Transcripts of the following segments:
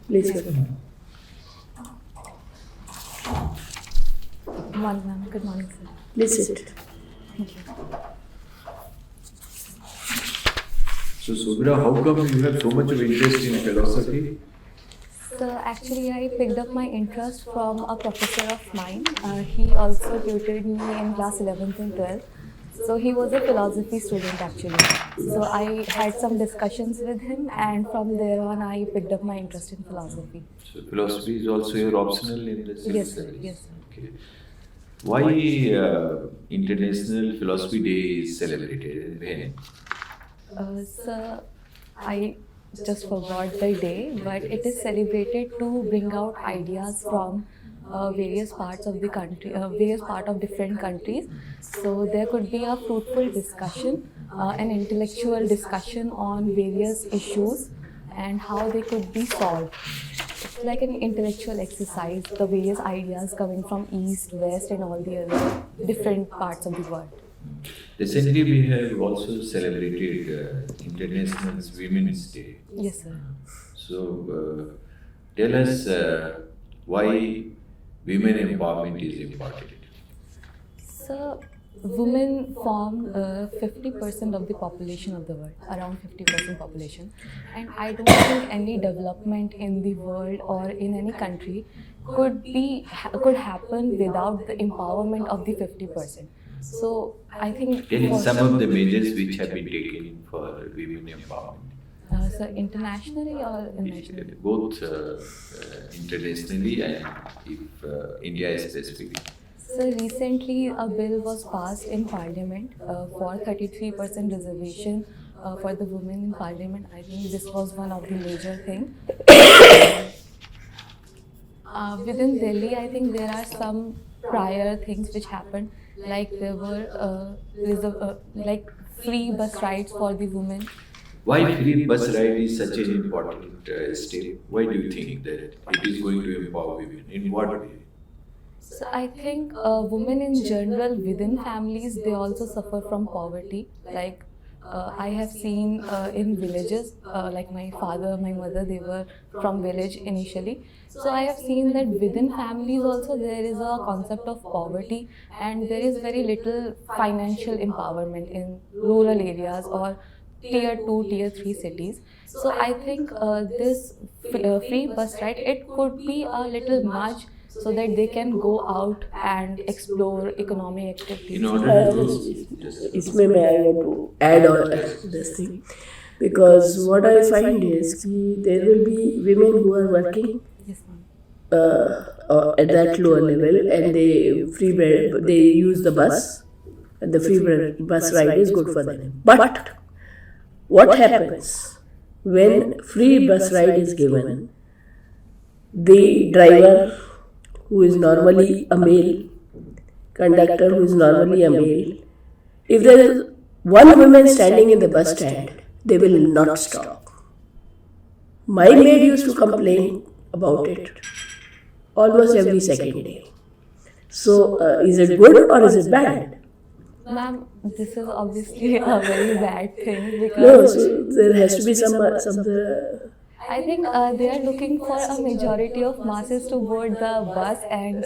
Please go ahead. Good morning, ma'am. Good morning, sir. Please sit. Thank you. So, Shubhra, how come you have so much of interest in philosophy? So actually, I picked up my interest from a professor of mine. He also tutored me in class 11th and 12th. So he was a philosophy student actually. So I had some discussions with him, and from there on, I picked up my interest in philosophy. So, philosophy is also your optional in the civil Yes, sir. studies? Yes, sir. Okay. Why International Philosophy Day is celebrated? When? So I just forgot the day, but it is celebrated to bring out ideas from various parts of the country, various part of different countries. So there could be a fruitful discussion, an intellectual discussion on various issues and how they could be solved. It's like an intellectual exercise, the various ideas coming from East, West, and all the other different parts of the world. Recently, we have also celebrated International Women's Day. Yes, sir. So, tell us why women empowerment is important. So, women form 50% of the population of the world, around 50% population. And I don't think any development in the world or in any country could happen without the empowerment of the 50%. So, I think Tell us some of the measures which have been taken for women empowerment. so internationally or nationally? Both internationally and if India specifically. So recently a bill was passed in Parliament for 33% reservation for the women in Parliament. I think this was one of the major things. Within Delhi, I think there are some prior things which happened, like there were like free bus rides for the women. Why free bus ride is such an important step? Why do you think that it is going to empower women? In what way? So I think women in general within families, they also suffer from poverty. Like I have seen in villages, like my father, my mother, they were from village initially. So I have seen that within families also there is a concept of poverty, and there is very little financial empowerment in rural areas or tier 2, tier 3 cities. So I think this free bus ride, it could be a little much so that they can go out and explore economic activities. In order to इसमें मैं I want to add on this thing, because what I find is कि there will be women who are working Yes, ma'am. at that lower level, and they use the bus, and the bus ride is good for them. But what happens when free bus ride is given? The driver, who is normally a male, conductor who is normally a male, if there is one woman standing in the bus stand, they will not stop. My maid used to complain about it almost every second day. So, is it good or is it bad? Ma'am, this is obviously a very bad thing because No, so there has to be some I think they are looking for a majority of masses to board the bus, and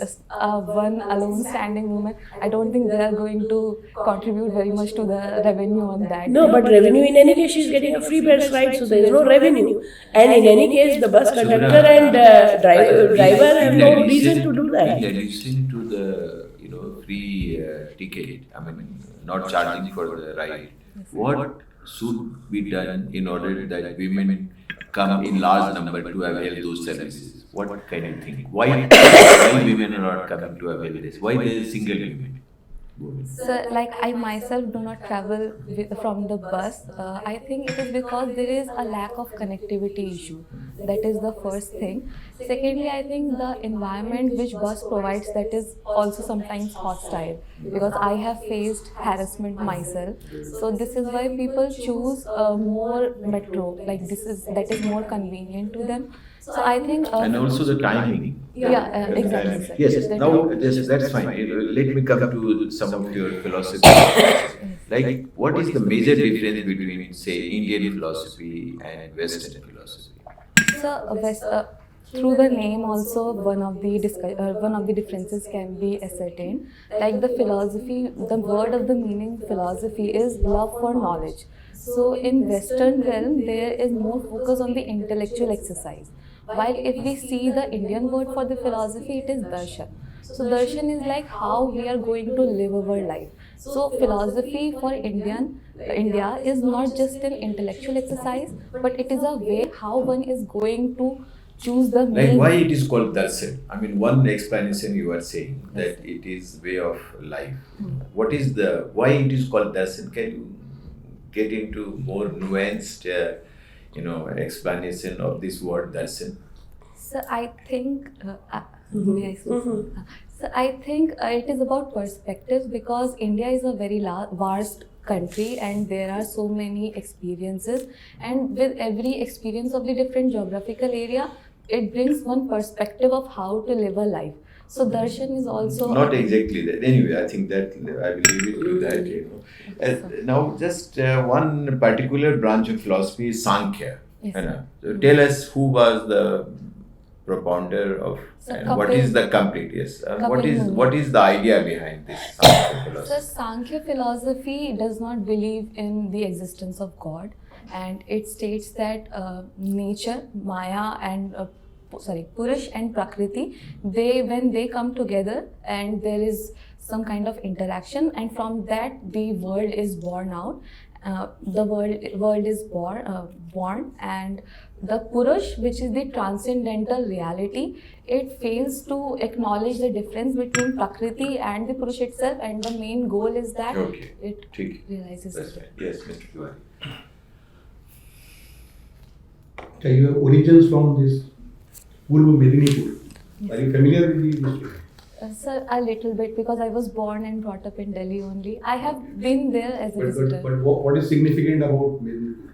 one alone standing woman, I don't think they are going to contribute very much to the revenue on that. No, but revenue in any case, she is getting a free bus ride, so there is no revenue. And in any case, the bus conductor and driver have no reason to do that. In addition to the free ticket, I mean, not charging for the ride, what should be done in order that women come in large number to avail those services? What kind of thing? Why women are not coming to avail this? Why there is single women? So, like I myself do not travel from the bus. I think it is because there is a lack of connectivity issue. That is the first thing. Secondly, I think the environment which bus provides, that is also sometimes hostile, because I have faced harassment myself. So this is why people choose more metro. Like that is more convenient to them. So I think And also the timing. yeah, exactly. Sir. Yes, That- now that's fine. Let me come to some of your philosophy. Like, what is the major difference between, say, Indian philosophy and Western philosophy? So through the name also one of the differences can be ascertained. Like the philosophy, the word of the meaning philosophy is love for knowledge. So in Western realm, there is more focus on the intellectual exercise. While if we see the Indian word for the philosophy, it is darshan. So darshan is like how we are going to live our life. So philosophy for India is not just an intellectual exercise, but it is a way how one is going to choose the Like meaning. why it is called darshan? I mean, one explanation you are saying that it is way of life. What is the why it is called darshan? Can you get into more nuanced, explanation of this word darshan? So I think, may I speak? So I think it is about perspective, because India is a very vast country and there are so many experiences, and with every experience of the different geographical area, it brings one perspective of how to live a life. So darshan is also Not exactly that. Anyway, I think that I will leave it to that. Now, just one particular branch of philosophy is Sankhya. Yes. So tell us who was the propounder of, So and what is the complete, yes. Kapil What is the idea behind this Sankhya So philosophy? Sankhya philosophy does not believe in the existence of God, and it states that nature, Maya, and Purush and Prakriti, when they come together and there is some kind of interaction, and from that the world is born out. The world is born, and the Purush, which is the transcendental reality, it fails to acknowledge the difference between Prakriti and the Purush itself, and the main goal is that Okay. it ठीक. realizes That's it. right. Yes, Mr. Tiwari. Okay, you have origins from this Purva Medinipur. Are you familiar with the history? Sir, a little bit, because I was born and brought up in Delhi only. I have been there as a visitor. But what is significant about Medinipur?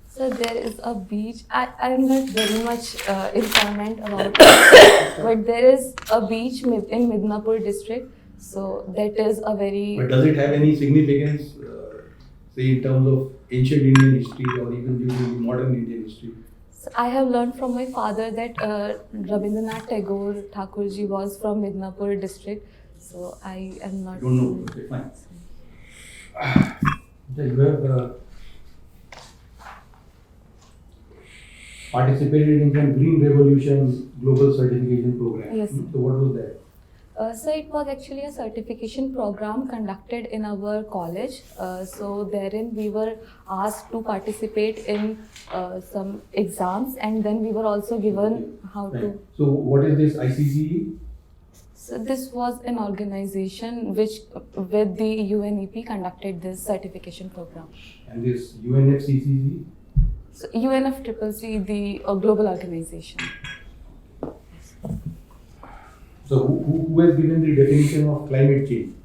So there is a beach. I'm not very much informant about it, but there is a beach in Midnapur district. So that is a very. But does it have any significance, say in terms of ancient Indian history or even during the modern Indian history? So I have learned from my father that Rabindranath Tagore Thakurji was from Midnapur district. So I am not. Don't know. Okay, fine. Okay, you have participated in the Green Revolution Global Certification Program. Yes. So what was that? So it was actually a certification program conducted in our college. So therein we were asked to participate in some exams, and then we were also given how Right. to. So what is this ICCE? So this was an organization which with the UNEP conducted this certification program. And this UNFCCC? So UNFCCC, the global organization. So who has given the definition of climate change?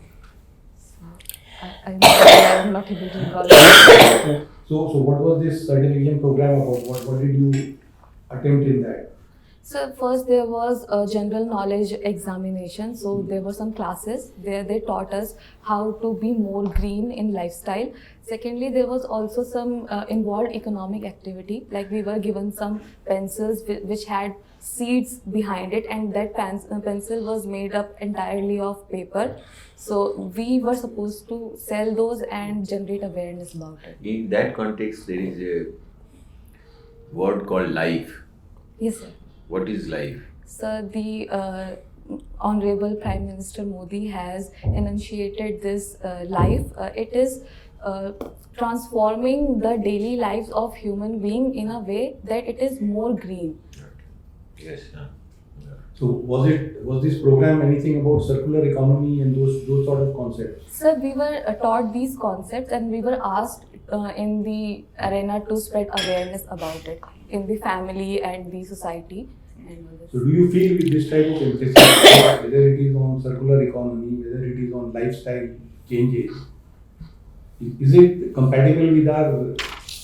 I'm not able to recall it. So what was this certification program about? What did you attempt in that? So first there was a general knowledge examination. So there were some classes where they taught us how to be more green in lifestyle. Secondly, there was also some involved economic activity. Like we were given some pencils which had seeds behind it, and that pencil was made up entirely of paper. So we were supposed to sell those and generate awareness about it. In that context, there is a word called life. Yes, sir. What is life? So the Honorable Prime Minister Modi has enunciated this life. It is transforming the daily lives of human being in a way that it is more green. Yes. So was this program anything about circular economy and those sort of concepts? So we were taught these concepts, and we were asked in the arena to spread awareness about it in the family and the society. And all this. So do you feel with this type of emphasis, whether it is on circular economy, whether it is on lifestyle changes, is it compatible with our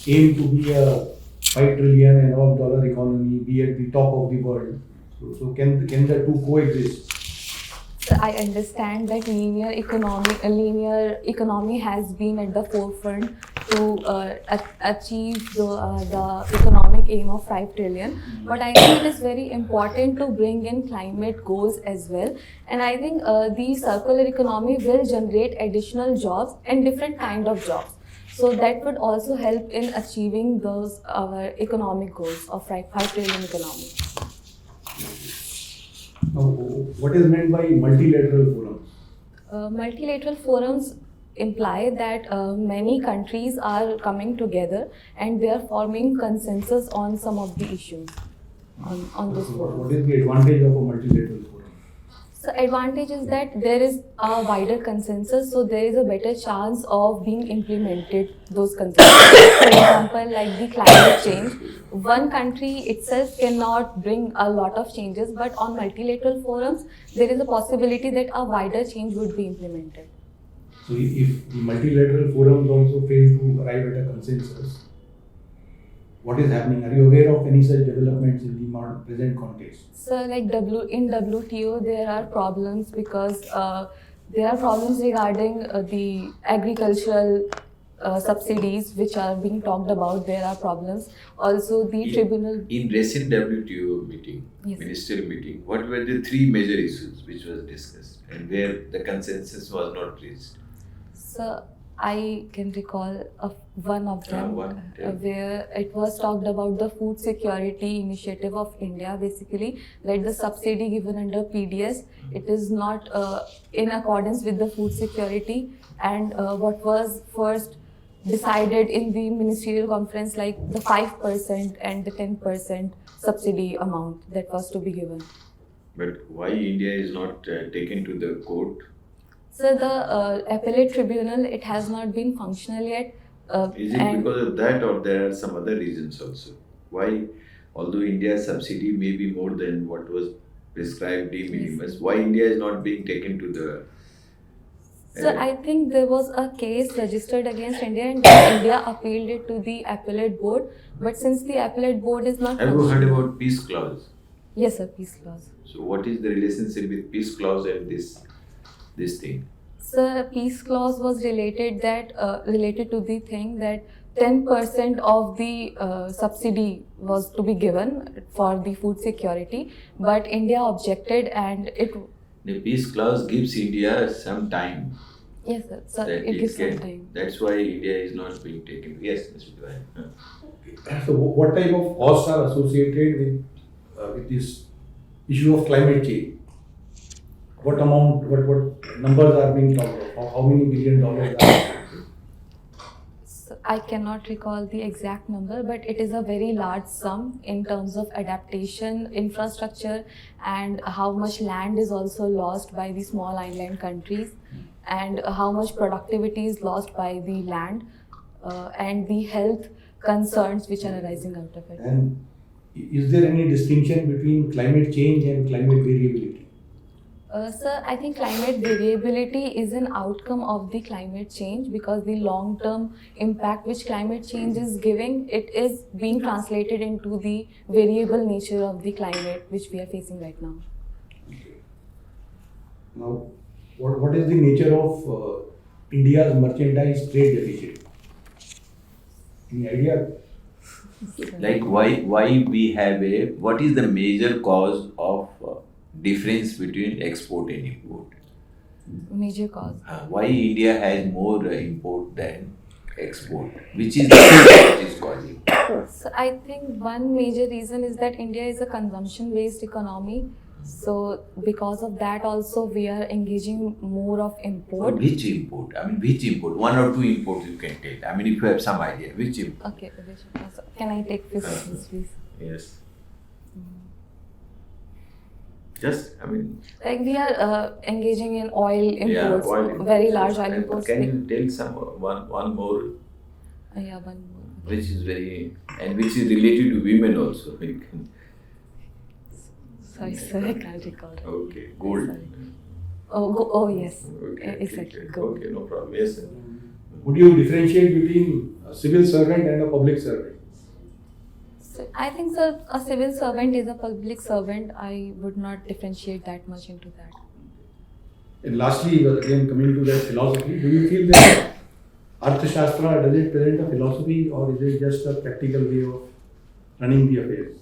aim to be a $5 trillion and all dollar economy, be at the top of the world? So can the two coexist? So I understand that linear economy has been at the forefront to achieve the economic aim of 5 trillion. But I think it is very important to bring in climate goals as well. And I think the circular economy will generate additional jobs and different kind of jobs. So that would also help in achieving those our economic goals of 5 trillion economy. Now, what is meant by multilateral forums? Multilateral forums imply that many countries are coming together and they are forming consensus on some of the issues on this forum. What is the advantage of a multilateral forum? So advantage is that there is a wider consensus, so there is a better chance of being implemented those consensus. For example, like the climate change, one country itself cannot bring a lot of changes, but on multilateral forums, there is a possibility that a wider change would be implemented. So if the multilateral forums also fail to arrive at a consensus, what is happening? Are you aware of any such developments in the present context? So like in WTO, there are problems because there are problems regarding the agricultural subsidies which are being talked about. There are problems. Also the tribunal. In recent WTO meeting, Yes. ministerial meeting, what were the three major issues which was discussed and where the consensus was not reached? So I can recall one of them One. where it was talked about the food security initiative of India, basically that the subsidy given under PDS, it is not in accordance with the food security, and what was first decided in the ministerial conference, like the 5% and the 10% subsidy amount that was to be given. But why India is not taken to the court? So the appellate tribunal, it has not been functional yet. Is it because of that or there are some other reasons also? Why, although India's subsidy may be more than what was prescribed de minimis, why India is not being taken to the... So I think there was a case registered against India and then India appealed it to the appellate board. But since the appellate board is not Have you heard functional- about peace clause? Yes, sir, peace clause. So what is the relationship with peace clause and this thing? So peace clause was related to the thing that 10% of the subsidy was to be given for the food security, but India objected and it. The peace clause gives India some time. Yes, sir. So that it gives some can- time. That's why India is not being taken. Yes, Mr. Dwight. So what type of costs are associated with this issue of climate change? What amount, what numbers are being talked of? How many $billions are? So I cannot recall the exact number, but it is a very large sum in terms of adaptation, infrastructure, and how much land is also lost by the small island countries, and how much productivity is lost by the land, and the health concerns which are arising out of it. And is there any distinction between climate change and climate variability? Sir, I think climate variability is an outcome of the climate change because the long-term impact which climate change is giving, it is being translated into the variable nature of the climate which we are facing right now. Now, what is the nature of India's merchandise trade deficit? Any idea? Like why we have what is the major cause of difference between export and import? Major cause. Why India has more import than export? Which is what is causing? So I think one major reason is that India is a consumption-based economy. So because of that also we are engaging more of import. Which import? I mean, which import? One or two imports you can take. I mean, if you have some idea, which import? Okay, so can I take 5 seconds, please? Yes. Just, I mean, Like we are engaging in oil imports, oil imports. very large oil And imports. can you tell some one more, Yeah, one more. which is very and which is related to women also? You can- Sorry, sir, I can't recall. Okay, gold. Sorry. Oh yes, Okay, exactly. okay, Good. okay, no problem. Yes, sir. Would you differentiate between a civil servant and a public servant? So I think, sir, a civil servant is a public servant. I would not differentiate that much into that. And lastly, again coming to that philosophy, do you feel that Arthashastra, does it present a philosophy or is it just a practical way of running the affairs?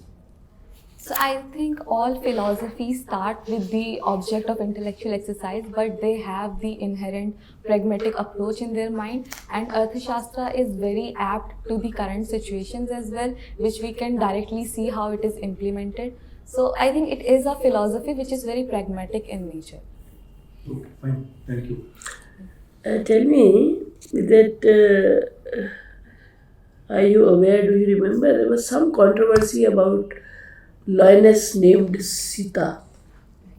So I think all philosophies start with the object of intellectual exercise, but they have the inherent pragmatic approach in their mind. And Arthashastra is very apt to the current situations as well, which we can directly see how it is implemented. So I think it is a philosophy which is very pragmatic in nature. Okay, fine. Thank you. Tell me that are you aware? Do you remember there was some controversy about lioness named Sita?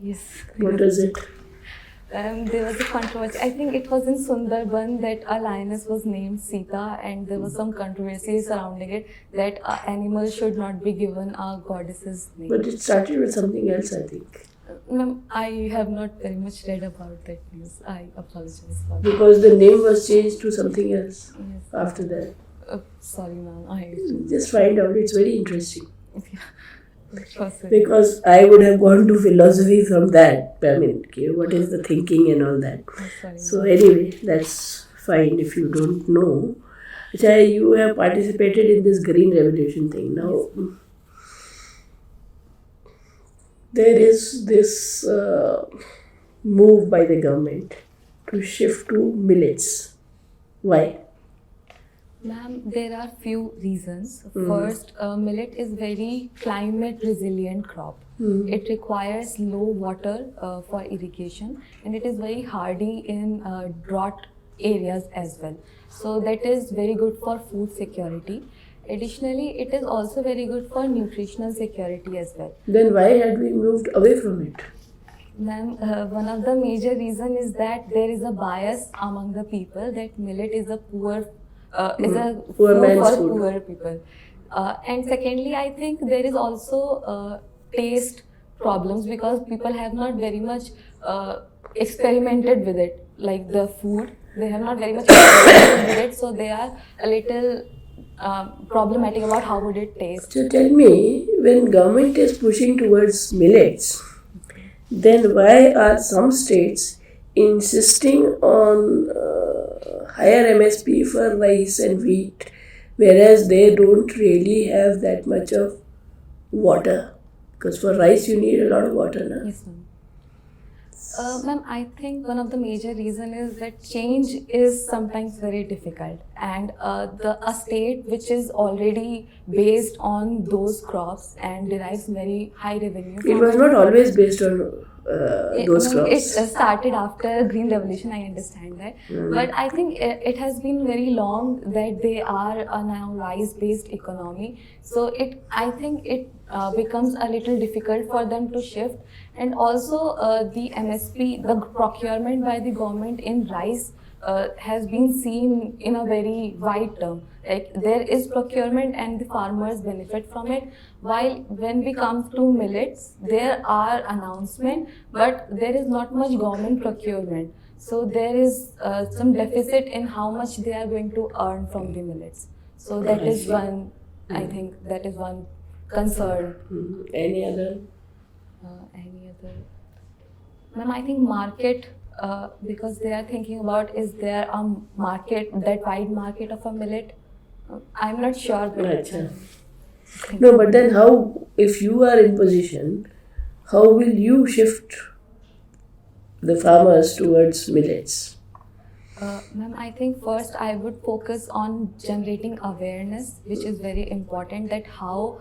Yes. What is it? There was a controversy. I think it was in Sundarban that a lioness was named Sita, and there was some controversy surrounding it that animal should not be given a goddess's name. But it started with something else, I think. Ma'am, I have not very much read about that news. I apologize for that. Because the name was changed to something else Yes. after that. Sorry, ma'am. Just find out, it's very interesting. Possibly. Because I would have gone to philosophy from that. I mean, okay, what is the thinking and all that. Sorry, So anyway, that's fine if you don't know. Achha, you have participated in this green revolution thing. Now, there is this move by the government to shift to millets. Why? Ma'am, there are few reasons. First, millet is very climate resilient crop. It requires low water for irrigation, and it is very hardy in drought areas as well. So that is very good for food security. Additionally, it is also very good for nutritional security as well. Then why had we moved away from it? Ma'am, one of the major reasons is that there is a bias among the people that millet is a poor Poor food man's for food. poor people. And secondly, I think there is also taste problems because people have not very much experimented with it, like the food. They have not very much experimented with it, so they are a little problematic about how would it taste. So tell me, when government is pushing towards millets, then why are some states insisting on higher MSP for rice and wheat, whereas they don't really have that much of water? Because for rice you need a lot of water, na? Yes, ma'am. Ma'am, I think one of the major reasons is that change is sometimes very difficult, and a state which is already based on those crops and derives very high revenue. It was not always based on those It crops. started after Green Revolution, I understand that. But I think it has been very long that they are a now rice-based economy. So I think it becomes a little difficult for them to shift. And also the MSP, the procurement by the government in rice has been seen in a very wide term. Like there is procurement and the farmers benefit from it. While when we come to millets, there are announcements, but there is not much government procurement. So there is some deficit in how much they are going to earn from the millets. So that is one, I think that is one concern. Any other? Any other? Ma'am, I think market, because they are thinking about is there a market, that wide market of a millet? I'm not sure. But Achha. No, but then how, if you are in position, how will you shift the farmers towards millets? Ma'am, I think first I would focus on generating awareness, which is very important, that how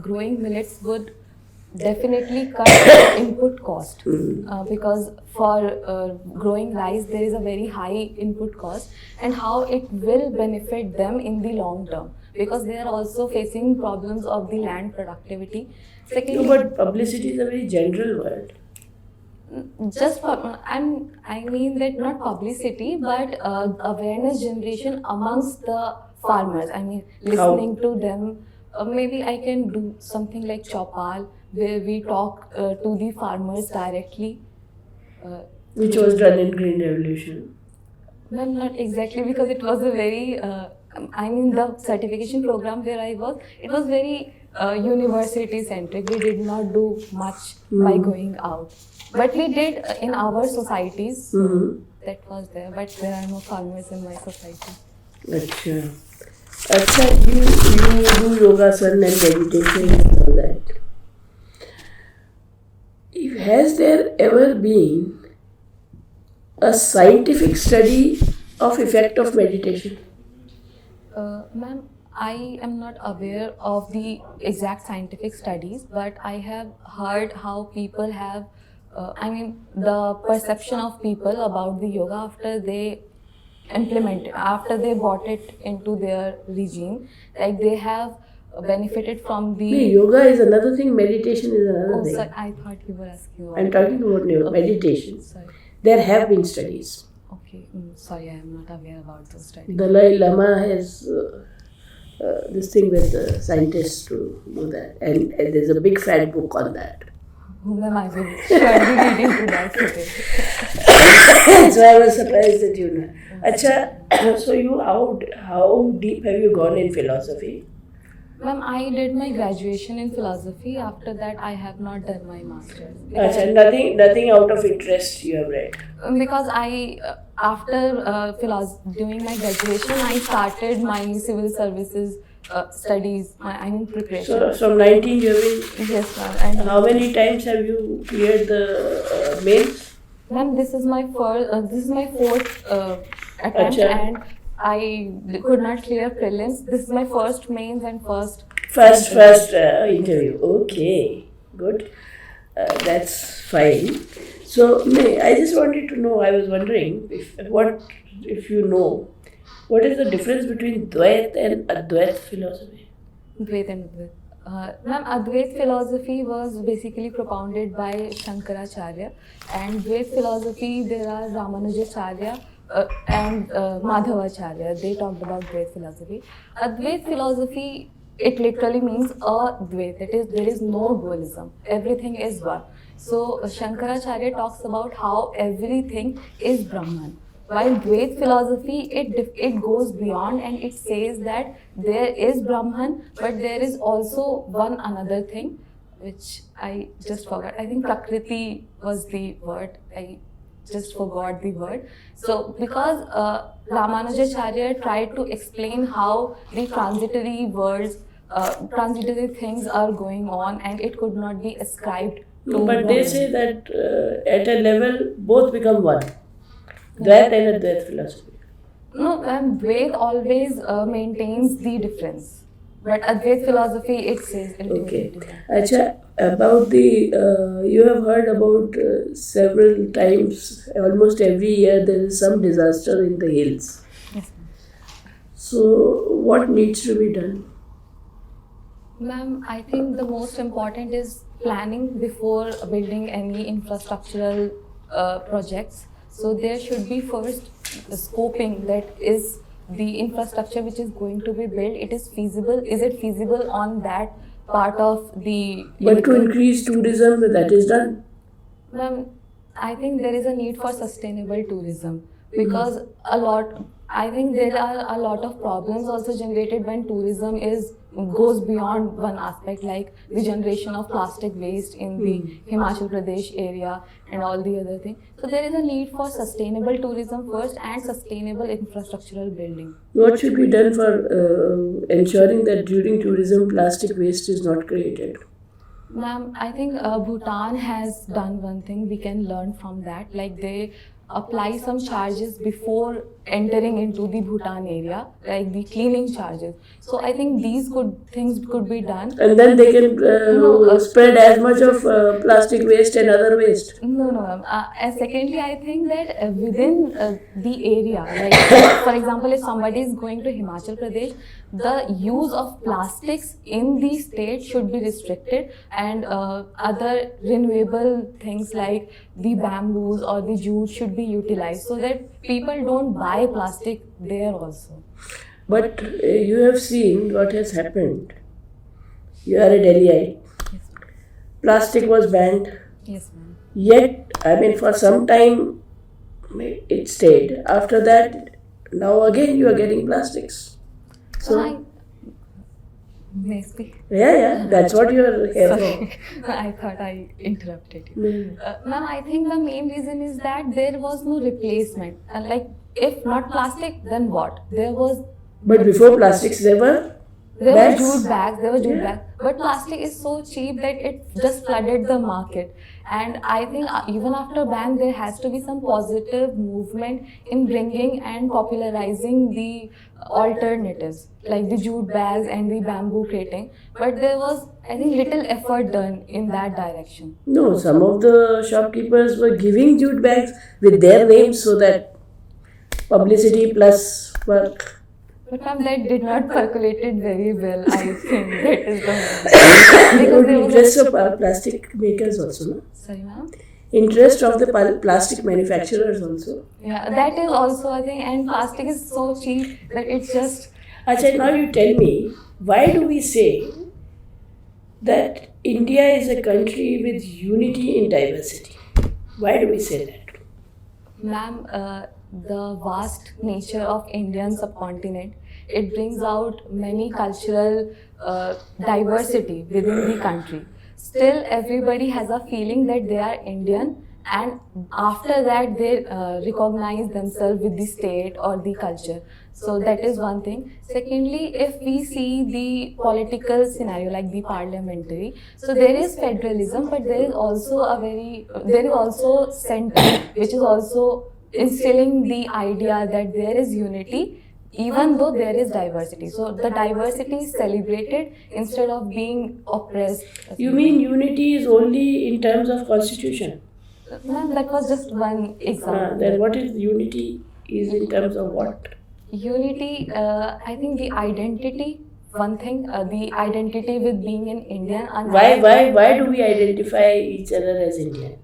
growing millets would definitely cut the input cost, because for growing rice there is a very high input cost, and how it will benefit them in the long term, because they are also facing problems of the land productivity. Secondly, No, but publicity is a very general word. I mean that not publicity, but awareness generation amongst the farmers. I mean, listening to them. Maybe I can do something like Chopal, where we talk to the farmers directly. Which was done in Green Revolution. Well, not exactly, because it was a very, I mean, the certification program where I was, it was very university centric. We did not do much by going out. But we did in our societies. Mm-hmm. That was there, but there are no farmers in my society. Acha. Acha, you do yoga, sun, and meditation and all that. Has there ever been a scientific study of effect of meditation? Ma'am, I am not aware of the exact scientific studies, but I have heard how people have, the perception of people about the yoga after they implement it, after they brought it into their regime, like they have benefited from the. No, yoga is another thing, meditation is another Oh, thing. sorry, I thought you were asking about. I'm talking about Okay. meditation. Sorry. There have been studies. Okay, sorry, I am not aware about those studies. Dalai Lama has this thing with the scientists to do that, and there's a big fat book on that. Ma'am, I will surely read into that today. So I was surprised that you know. Acha, so you how deep have you gone in philosophy? Ma'am, I did my graduation in philosophy. After that, I have not done my master's. Acha, nothing out of interest you have read. Because after doing my graduation, I started my civil services studies, preparation. So from 19 you have been. Yes, ma'am. And How many times have you cleared the mains? ma'am, this is my fourth attempt, Acha. and I could not clear prelims. This is my first mains and first. First interview. Okay, good. That's fine. So I just wanted to know. I was wondering if you know what is the difference between Dvait and Advait philosophy. Dvait and Advait. Ma'am, Advait philosophy was basically propounded by Shankaracharya, and Dvait philosophy there are Ramanujacharya and Madhavacharya. They talked about Dvait philosophy. Advait philosophy, it literally means a Dvait. That is, there is no dualism. Everything is one. So Shankaracharya talks about how everything is Brahman. While Dvait philosophy, it goes beyond and it says that there is Brahman, but there is also one another thing, which I just forgot. I think Prakriti was the word. I just forgot the word. So because Ramanujacharya tried to explain how the transitory worlds, transitory things are going on, and it could not be ascribed to. But they say that at a level both become one. Dvait and Advait philosophy. No, and Dvait always maintains the difference. But Advait philosophy, it says Okay. individuality. Acha, about you have heard about several times, almost every year there is some disaster in the hills. Yes, So what needs to be done? ma'am, I think the most important is planning before building any infrastructural projects. So there should be first scoping, that is the infrastructure which is going to be built. It is feasible. Is it feasible on that part of the? But to increase tourism, that is done. Ma'am, I think there is a need for sustainable tourism, because I think there are a lot of problems also generated when tourism goes beyond one aspect, like the generation of plastic waste in the Himachal Pradesh area and all the other things. So there is a need for sustainable tourism first and sustainable infrastructural building. What should be done for ensuring that during tourism plastic waste is not created? Ma'am, I think Bhutan has done one thing. We can learn from that. Like they apply some charges before entering into the Bhutan area, like the cleaning charges. So I think these things could be done. And then they can spread as much of plastic waste and other waste. No, ma'am. And secondly, I think that within the area, like for example, if somebody is going to Himachal Pradesh, the use of plastics in the state should be restricted, and other renewable things like the bamboos or the jute should be utilized, so that people don't buy plastic there also. But you have seen what has happened. You are a Delhiite. Yes, Plastic was banned. yes, ma'am. Yet, for some time it stayed. After that, now again you are getting plastics. So, May I speak? Yeah, that's what you're here for. Sorry, I thought I interrupted you. Mm. Ma'am, I think the main reason is that there was no replacement. Like, if not plastic, then what? But before plastics, there were There bags. were jute bags, Yeah. but plastic is so cheap that it just flooded the market. And I think even after ban, there has to be some positive movement in bringing and popularizing the alternatives, like the jute bags and the bamboo crating. But there was, I think, little effort done in that direction. No, some of the shopkeepers were giving jute bags with their names so that publicity plus work. But ma'am, that did not percolated very well. I think that is the main. Because there was Interest of plastic makers also, no? sorry, ma'am. Interest of the plastic manufacturers also. Yeah, that is also I think, and plastic is so cheap that it's just. Achha, now you tell me, why do we say that India is a country with unity in diversity? Why do we say that? Ma'am, the vast nature of Indian subcontinent, it brings out many cultural diversity within the country. Still, everybody has a feeling that they are Indian, and after that they recognize themselves with the state or the culture. So that is one thing. Secondly, if we see the political scenario like the parliamentary, so there is federalism, but there is also center, which is also instilling the idea that there is unity even though there is diversity. So the diversity is celebrated instead of being oppressed. You mean unity is only in terms of constitution? Ma'am, that was just one example. Then what is unity is in terms of what? Unity, I think the identity, one thing, the identity with being an Indian. And Why do we identify each other as Indian?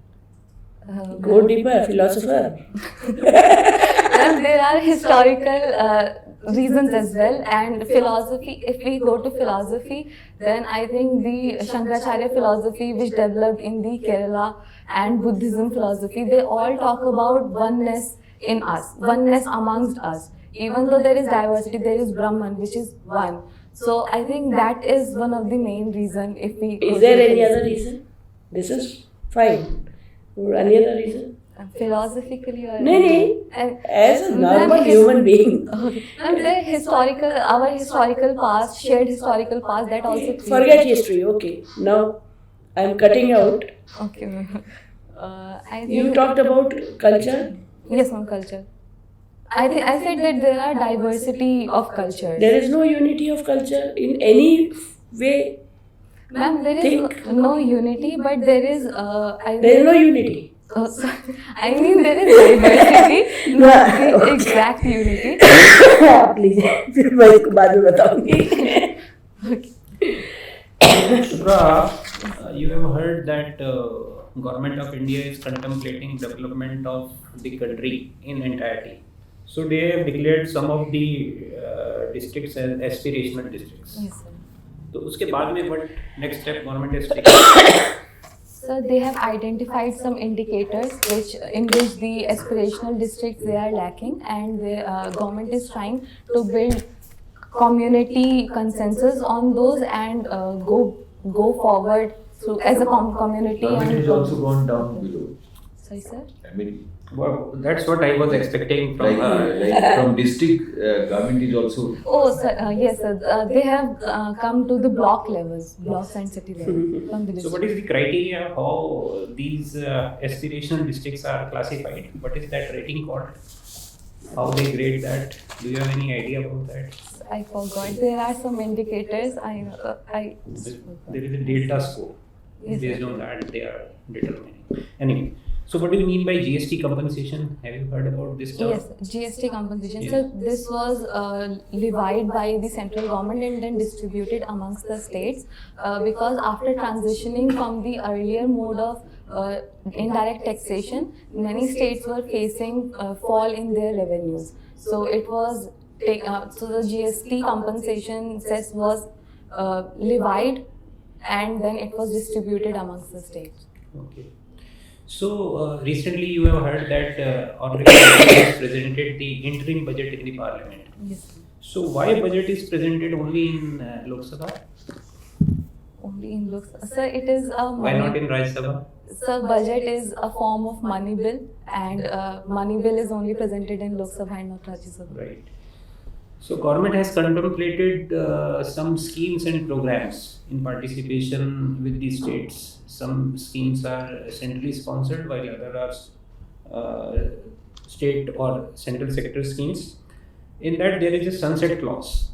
Go deeper, philosopher. Well, there are historical reasons as well, and philosophy. If we go to philosophy, then I think the Shankaracharya philosophy, which developed in the Kerala, and Buddhism philosophy, they all talk about oneness in us, oneness amongst us. Even though there is diversity, there is Brahman, which is one. So I think that is one of the main reason. If we Is there any other reason? This is fine. Or any other reason? Philosophically or No. And As a normal human being. and the our historical past, shared historical past, that also. Forget history, okay. Now I'm cutting out. Okay. I think You talked about culture. yes, ma'am, culture. I said that there are diversity of cultures. There is no unity of culture in any way. Ma'am, there is Think. no unity, but there is. There is no unity. I mean, there is diversity, not the exact unity. Please, फिर मैं इसको बाद में बताऊंगी. Shubhra, you have heard that government of India is contemplating development of the country in entirety. So they have declared some of the districts as aspirational districts. Yes, sir. तो उसके बाद में what next step government is taking? So they have identified some indicators in which the aspirational districts they are lacking, and the government is trying to build community consensus on those and go forward through as a community. Government and is also gone down below. Sorry, sir. I mean, Well, that's what I was expecting from like from district, government is also. Oh, sir, yes, sir. They have come to the block levels, blocks and city level from the So district. what is the criteria how these aspirational districts are classified? What is that rating called? How they grade that? Do you have any idea about that? I forgot. There are some indicators. There is a delta score. Yes, Based sir. on that, they are determining. Anyway, so what do you mean by GST compensation? Have you heard about this term? Yes, GST compensation. Yes. So this was levied by the central government and then distributed amongst the states because after transitioning from the earlier mode of indirect taxation, many states were facing fall in their revenues. So it was so the GST compensation cess was levied and then it was distributed amongst the states. Okay. So recently you have heard that Honorable Minister has presented the interim budget in the Parliament. Yes. So why budget is presented only in Lok Sabha? Only in looks. Sir, it is a Why not in Rajya Sabha? Sir, budget is a form of money bill, and money bill is only presented in Lok Sabha and not Rajya Sabha. Right. So government has contemplated some schemes and programs in participation with the states. Some schemes are centrally sponsored while others are state or central sector schemes. In that there is a sunset clause.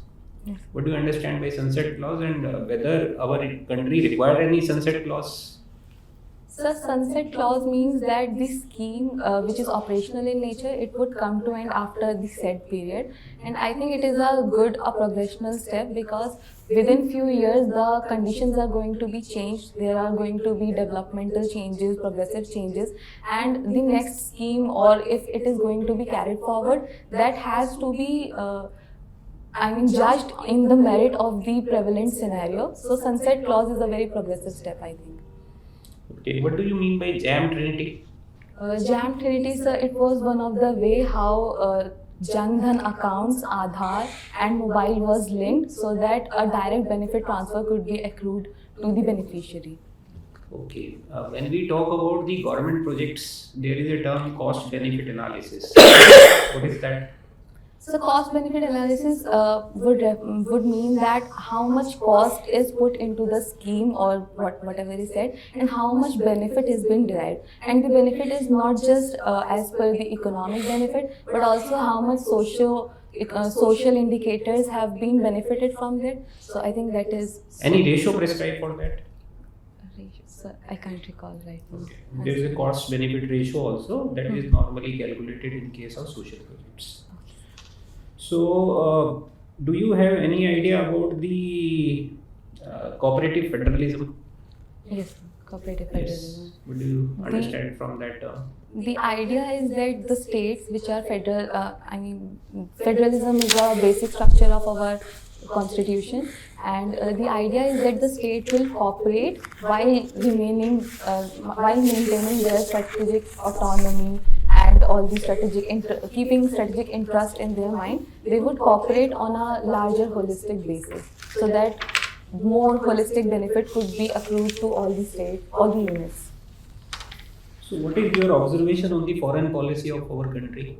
Yes. What do you understand by sunset clause, and whether our country require any sunset clause? So sunset clause means that the scheme which is operational in nature, it would come to end after the said period, and I think it is a good progressional step, because within few years the conditions are going to be changed. There are going to be developmental changes, progressive changes, and the next scheme, or if it is going to be carried forward, that has to be judged in the merit of the prevalent scenario. So sunset clause is a very progressive step, I think. Okay, what do you mean by jam trinity? Jam Trinity, sir, it was one of the way how Jan Dhan accounts, Aadhaar and mobile was linked, so that a direct benefit transfer could be accrued to the beneficiary. Okay, when we talk about the government projects, there is a term cost benefit analysis. What is that? So cost benefit analysis would mean that how much cost is put into the scheme, or whatever is said, and how much benefit is being derived. And the benefit is not just as per the economic benefit, but also how much social indicators have been benefited from that. So I think that is Any ratio prescribed for that? Sir, I can't recall right now. Okay. There is a cost benefit ratio also that is normally calculated in case of social projects. So, do you have any idea about the cooperative federalism? Yes, cooperative Yes. federalism. What do you understand from that term? The idea is that the states which are federal, federalism is a basic structure of our constitution, and the idea is that the state will cooperate while maintaining their strategic autonomy and all the keeping strategic interest in their mind. They would cooperate on a larger holistic basis, so that more holistic benefit could be accrued to all the states, all the units. So, what is your observation on the foreign policy of our country?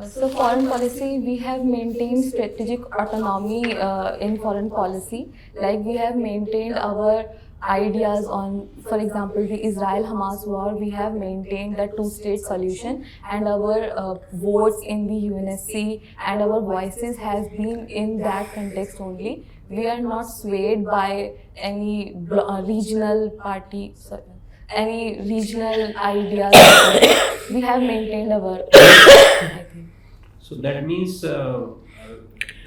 So foreign policy, we have maintained strategic autonomy in foreign policy. Like we have maintained our ideas on, for example, the Israel-Hamas war. We have maintained the two-state solution, and our votes in the UNSC and our voices has been in that context only. We are not swayed by any regional party. Any regional ideas. We have maintained our. I think. So that means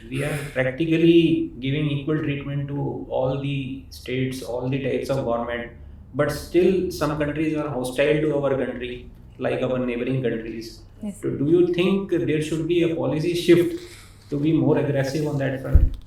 we are practically giving equal treatment to all the states, all the types of government, but still some countries are hostile to our country, like our neighboring countries. Yes. So do you think there should be a policy shift to be more aggressive on that front?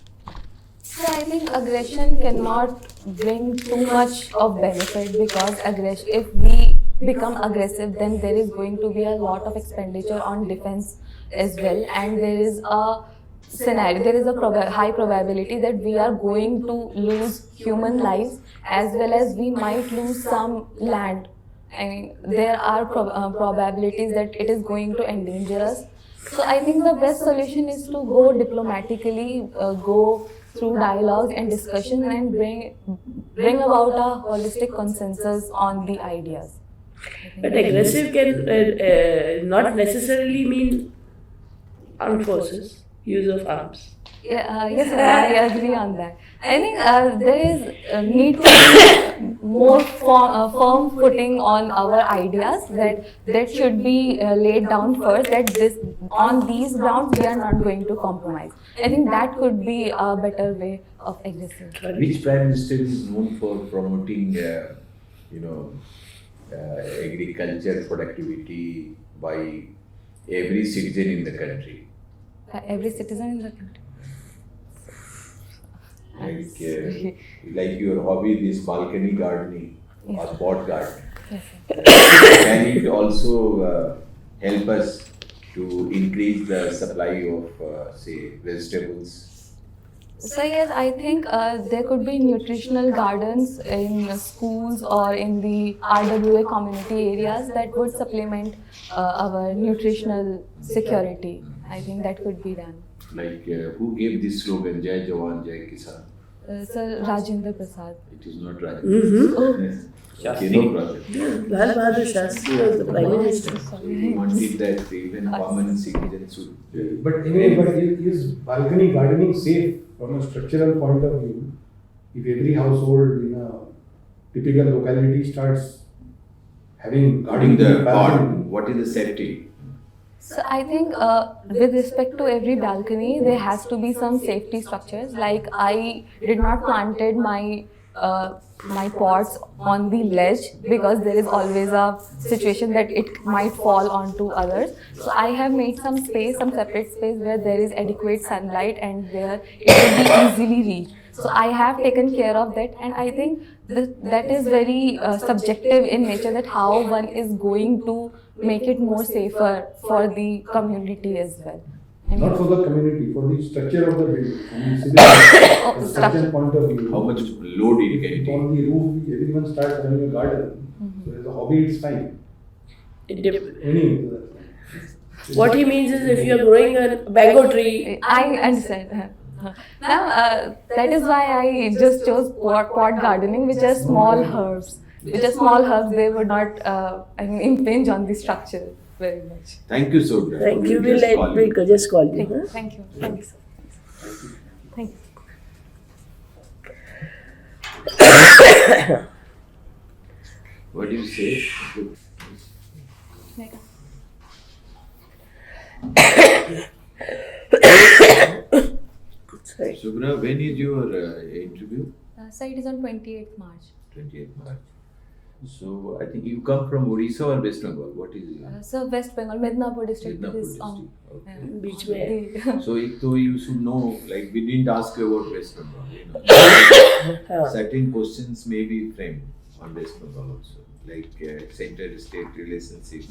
So I think aggression cannot bring too much of benefit, because if we become aggressive, then there is going to be a lot of expenditure on defense as well, and there is a scenario, there is a high probability that we are going to lose human lives, as well as we might lose some land. I mean, there are probabilities that it is going to endanger us. So I think the best solution is to go diplomatically, go through dialogues and discussion, and bring about a holistic consensus on the ideas. But aggressive can not necessarily mean armed forces, use of arms. Yes, sir, I agree on that. I think there is need to be more firm footing on our ideas, that should be laid down first, that on these grounds we are not going to compromise. I think that could be a better way of aggressive. Which Prime Minister is known for promoting, agriculture productivity by every citizen in the country? Every citizen in the country. Like your hobby, this balcony gardening Yes. or pot gardening. Yes, sir. Can it also help us to increase the supply of, say, vegetables? So yes, I think there could be nutritional gardens in schools or in the RWA community areas that would supplement our nutritional security. I think that could be done. Like, who gave this slogan, Jai Jawan, Jai Kisan? Sir Rajendra Prasad. It is not right. Oh. Yes. Okay, no problem. Lal Bahadur Shastri was the Prime Minister. We wanted that even common citizens should. But anyway, is balcony gardening safe from a structural point of view? If every household in a typical locality starts having Regarding gardening the balcony, pot, what is the safety? So I think with respect to every balcony, there has to be some safety structures. Like I did not planted my pots on the ledge because there is always a situation that it might fall onto others. So I have made some space, some separate space where there is adequate sunlight and where it will be easily reached. So I have taken care of that, and I think that is very subjective in nature, that how one is going to make it more safer for the community as well. I mean, not for the community, for the structure of the building, from the civil construction point of view. How much load it can If take? on the roof, everyone starts having a garden. So as a hobby, it's fine. What he means is if you are growing a mango tree, I understand. Now, that is why I just chose pot gardening, which are small herbs. Which are small herbs, they would not impinge on the structure very much. Thank you so much. thank you, We'll just call you. we'll just call you. huh? Thank you. Thank you, sir. Thank you. What do you say? Mega. Sorry. Shubhra, when is your interview? So it is on 28th March. 28th March. So I think you come from Odisha or West Bengal. What is it? So West Bengal, Midnapur district Midnapur is on. district. Okay. Beach mein. So you should know, like we didn't ask you about West Bengal. You know, Huh. certain questions may be framed on West Bengal also, like center-state relationship,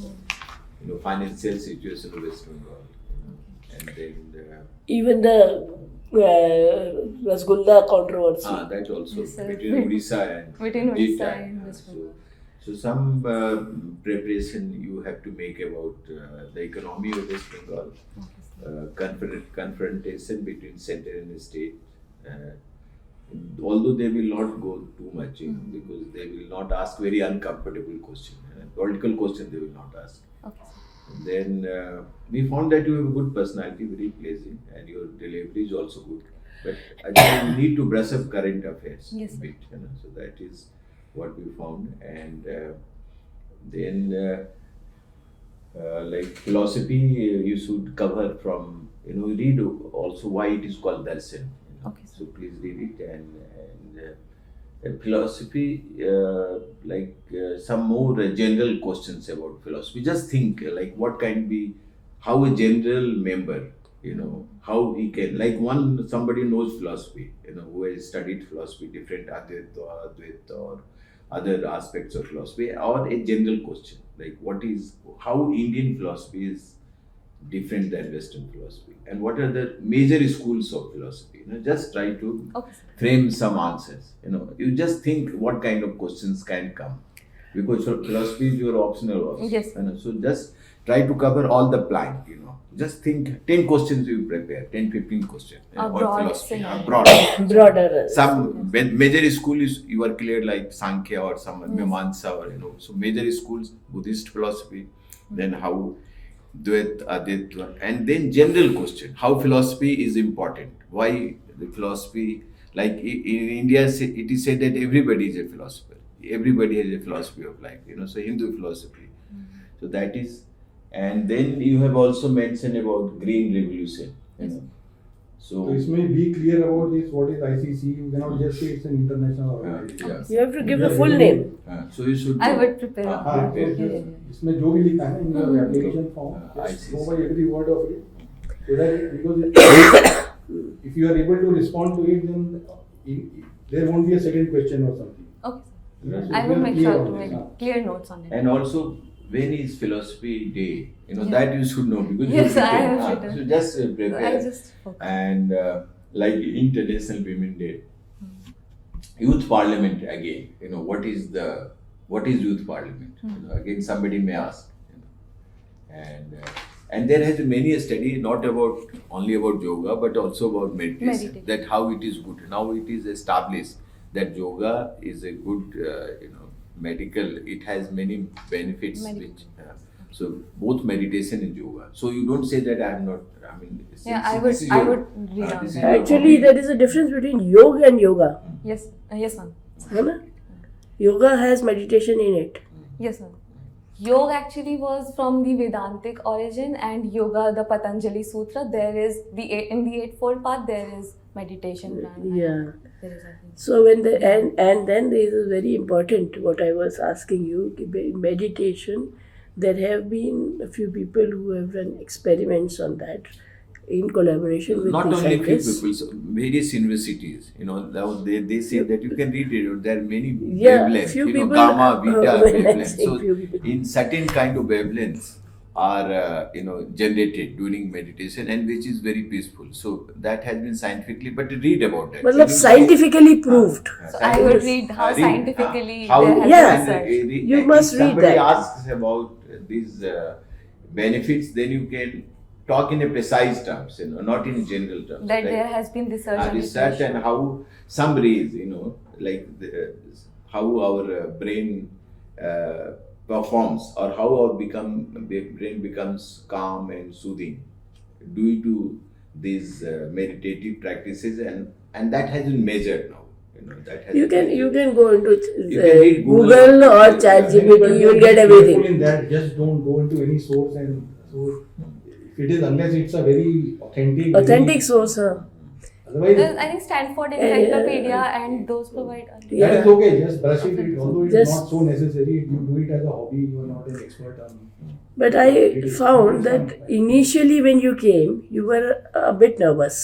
you know, financial situation of West Bengal, you know, and then Even the Rasgulla controversy. that also Yes, sir. between Odisha and Between Delta. Odisha and West Bengal. So some preparation you have to make about the economy of West Bengal, confrontation between center and state. Although they will not go too much, you know, because they will not ask very uncomfortable question. Political question they will not ask. Okay. Then we found that you have a good personality, very pleasant, and your delivery is also good. But I think you need to brush up current affairs Yes, a sir. bit, you know. So that is what we found. And then like philosophy, you should cover from, you know, read also why it is called darshan. You know. Okay, sir. So please read it and philosophy, some more general questions about philosophy. Just think like what can be, how a general member, you know, how he can, like somebody knows philosophy, you know, who has studied philosophy, different Advaita or Advaita or other aspects of philosophy, or a general question like how Indian philosophy is different than Western philosophy, and what are the major schools of philosophy. You know, just try to Okay. frame some answers. You know, you just think what kind of questions can come, because philosophy is your optional also. Yes. You know, so just try to cover all the plank. You know, just think 10 questions you prepare, 10-15 questions on broad philosophy. scenario. Broader. Some major school is you are clear like Sankhya or some Mimamsa or, you know, so major schools Buddhist philosophy, then how Dvaita, Advaita, and then general question, how philosophy is important, why the philosophy, like in India it is said that everybody is a philosopher, everybody has a philosophy of life, you know, so Hindu philosophy. So that is, and then you have also mentioned about green revolution, you know. So So it may be clear about this, what is ICC, you cannot just say it's an international organization. yeah. You have to give the full name. So you should I would prepare. हाँ, prepare. तो इसमें जो भी लिखा है in your application form, just go by every word of it. So that because if you are able to respond to it, then there won't be a second question or something. Okay. You know, so I we will are make clear sure on to this, make हाँ. clear notes on it. And also when is Philosophy Day? That you should know because Yes, you I have written. written. So just prepare. I just forgot. And like International Women Day, Youth Parliament again. What is Youth Parliament? Again, somebody may ask. And there has been many a study not only about yoga but also about meditation. Meditation. That how it is good. Now it is established that yoga is a good medical. It has many benefits. Meditation. So both meditation and yoga. So you don't say that I am not. Yeah, this is I your- would read on this is that. your Actually, hobby. there is a difference between yoga and yoga. Yes, ma'am. है ना? Yoga has meditation in it. Yes, ma'am. Yoga actually was from the Vedantic origin, and yoga, the Patanjali Sutra, there is in the Eightfold Path, there is meditation. Pranayama. Yeah. There is everything. So when and then there is very important what I was asking you, meditation. There have been a few people who have done experiments on that in collaboration with Not the only few scientists. people, so various universities. Now they say that you can read it. There are many Yeah, wavelengths. few people, Gamma, beta when I wavelengths. say So few people. in certain kind of wavelengths are generated during meditation, and which is very peaceful. So that has been scientifically, but read about that. मतलब scientifically proved. So I would read how scientifically there has been Yeah. research. You must if read somebody that. asks about these benefits, then you can talk in a precise terms, not in general terms. That Like, there has been research on research and how some rays, like how our brain performs, or how our brain becomes calm and soothing due to these meditative practices, and that has been measured now. That has You been can measured. go into You can read Google or Yeah. ChatGPT. You'll Be get careful everything. in that, just don't go into any source, and so if it is, unless it's a very authentic. Authentic source, huh? Otherwise, I think Stanford Encyclopedia and those provide. that Yeah. is okay. Just brush it. Although it's Just- not so necessary, you do it as a hobby. You are not an expert on. But I found that initially when you came, you were a bit nervous.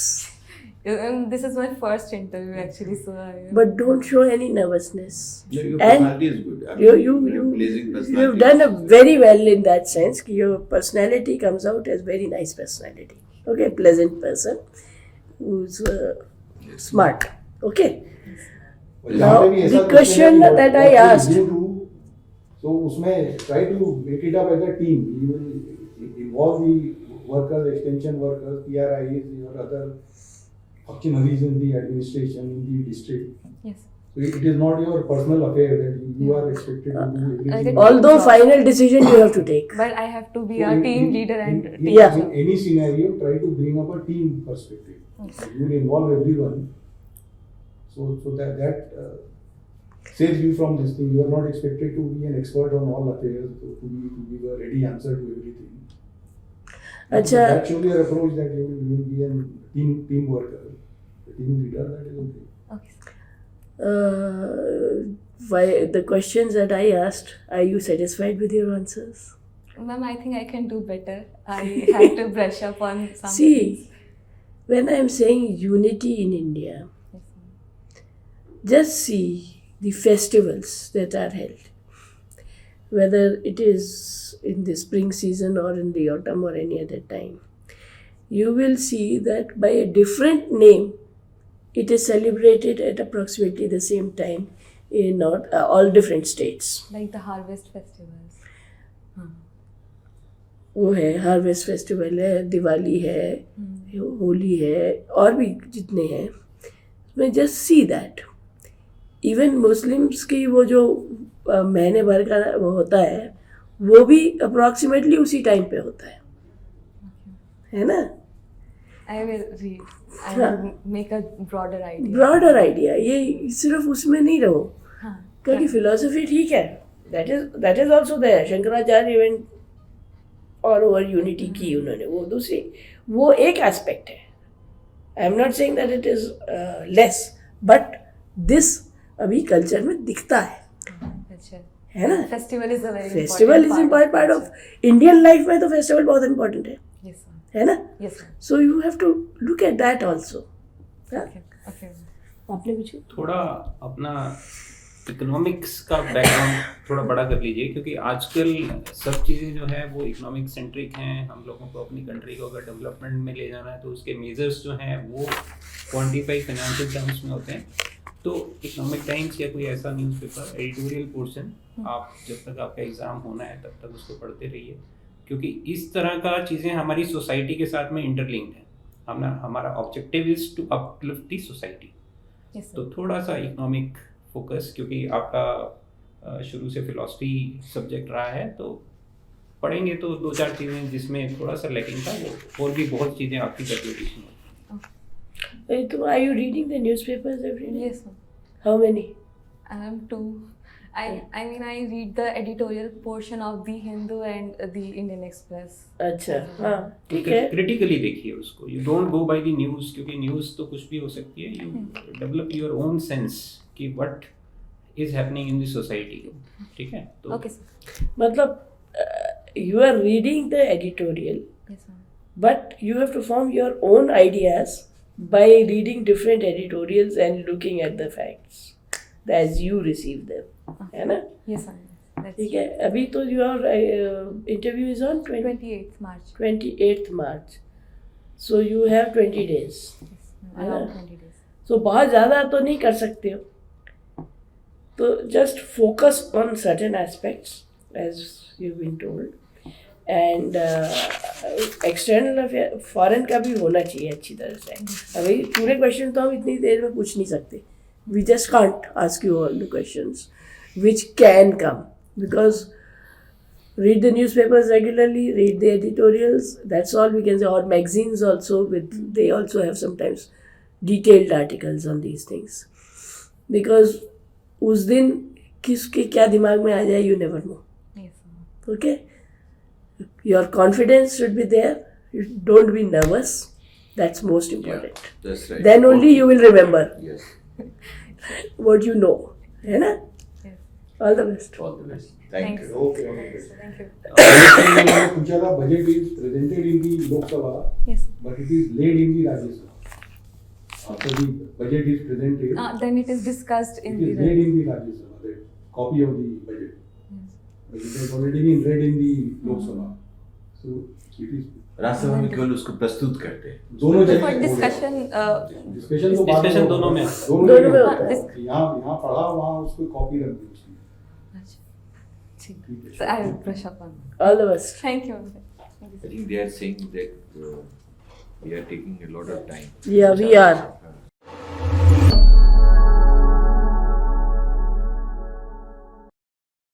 This is my first interview actually, so I. But don't show any nervousness. Your And personality is good. Pleasing personality. you've done a very well in that sense. Your personality comes out as very nice personality. Okay, pleasant person who's smart. Okay. Now, जहाँ पे भी ऐसा the question है कि that I what will asked- you do? So उसमें try to make it up as a team. You will involve the workers, extension workers, PRIs, your other functionaries in the administration, in the district. Yes. So it is not your personal affair that you are expected to do everything. get- Although final decision you have to take. But I have to be So a in- team in- leader and in- team Yeah. In any scenario, try to bring up a team perspective. You will involve everyone. So that saves you from this thing. You are not expected to be an expert on all affairs, to give a ready answer to everything. Acha. That should be your approach, that you will be a team worker, a team leader. That is okay. Okay. Why the questions that I asked, are you satisfied with your answers? Ma'am, I think I can do better. I had to brush up on some things. See, when I'm saying unity in India, Yes, ma'am. just see the festivals that are held, whether it is in the spring season or in the autumn or any other time. You will see that by a different name, it is celebrated at approximately the same time in all different states. Like the harvest festivals. वो है harvest festival है, दिवाली है, होली है, और भी जितने हैं, मैं just see that even Muslims की वो जो महीने भर का वो होता है, वो भी अप्रॉक्सीमेटली उसी टाइम पे होता है ना? I will read. I हाँ. will make a broader idea. Broader idea, ये सिर्फ उसमें नहीं रहो, हाँ. क्योंकि फिलोसफी ठीक है, that is also there. Shankaracharya even और ओवर यूनिटी की उन्होंने, वो दूसरी, वो एक एस्पेक्ट है. I am not saying that it is less, but this अभी कल्चर में दिखता अच्छा. है ना? Festival is a very festival is important part of Indian life में, तो फेस्टिवल बहुत इम्पोर्टेंट है. Yes, ma'am. है ना? Yes, ma'am. So you have to look at that also. Okay. Okay. आपने पूछे? थोड़ा अपना इकोनॉमिक्स का बैकग्राउंड थोड़ा बड़ा कर लीजिए, क्योंकि आजकल सब चीज़ें जो है वो इकोनॉमिक सेंट्रिक हैं। हम लोगों को अपनी कंट्री को अगर डेवलपमेंट में ले जाना है तो उसके मेजर्स जो हैं वो क्वान्टिफाई फाइनेंशियल टर्म्स में होते हैं। तो इकोनॉमिक टाइम्स या कोई ऐसा न्यूज़पेपर एडिटोरियल पोर्शन आप जब तक आपका एग्ज़ाम होना है तब तक उसको पढ़ते रहिए, क्योंकि इस तरह का चीज़ें हमारी सोसाइटी के साथ में इंटरलिंक्ड है। हमारा objective is to uplift the society. तो थोड़ा सा इकोनॉमिक फोकस, क्योंकि आपका शुरू से फिलॉसफी सब्जेक्ट रहा है, तो पढ़ेंगे तो 2-4 चीज़ें जिसमें थोड़ा सा लैकिंग था वो और भी बहुत चीज़ें आपकी कैलकुलेशन होती हैं। So are you reading the newspapers every day? Yes, ma'am. How many? Two. I mean, I read the editorial portion of the Hindu and the Indian Express. अच्छा, हाँ, ठीक है. क्रिटिकली देखिए उसको, you don't go by the news, क्योंकि news तो कुछ भी हो सकती है। You develop your own sense कि what is happening in the society. ठीक है, तो Okay, sir. मतलब you are reading the editorial, Yes, ma'am. but you have to form your own ideas by reading different editorials and looking at the facts as you receive them, है ना? Yes, ma'am. That's ठीक है. अभी तो your interview is on 28th March. 28th March, so you have 20 days. Yes, ma'am. Around 20 days. So बहुत ज़्यादा तो नहीं कर सकते हो, तो just focus on certain aspects as you've been told, and external affair foreign का भी होना चाहिए अच्छी तरह से। अभी पूरे क्वेश्चन तो हम इतनी देर में पूछ नहीं सकते, we just can't ask you all the questions which can come, because read the newspapers regularly, read the editorials, that's all we can say, or magazines also, they also have sometimes detailed articles on these things, because उस दिन किसके क्या दिमाग में आ जाए you never know. Yes, ma'am. Okay, your confidence should be there, you don't be nervous, that's most important. That's right. Then only you will remember Yes. what you know, है ना? Yes. All the best. All the best. Thank Thanks. you. Okay. Thank you. मैंने पूछा था, budget is presented in the Lok Sabha, Yes. but it is laid in the Rajya Sabha. After the budget is presented, Then it is discussed in it is the laid in the Rajya Sabha, the copy of the budget. But it has already been read in the Lok Sabha. So it is Rajya Sabha में केवल उसको प्रस्तुत करते हैं। दोनों for जगह discussion. Discussion तो बाद Discussion दोनों में है। दोनों में होता है। यहाँ पढ़ा, वहाँ उसको कॉपी रख दी उसने। अच्छा, ठीक ठीक है। है. So I will brush up on that. All the best. Thank you. Thank you. I think they are saying that we are taking a lot of time. Yeah, we are.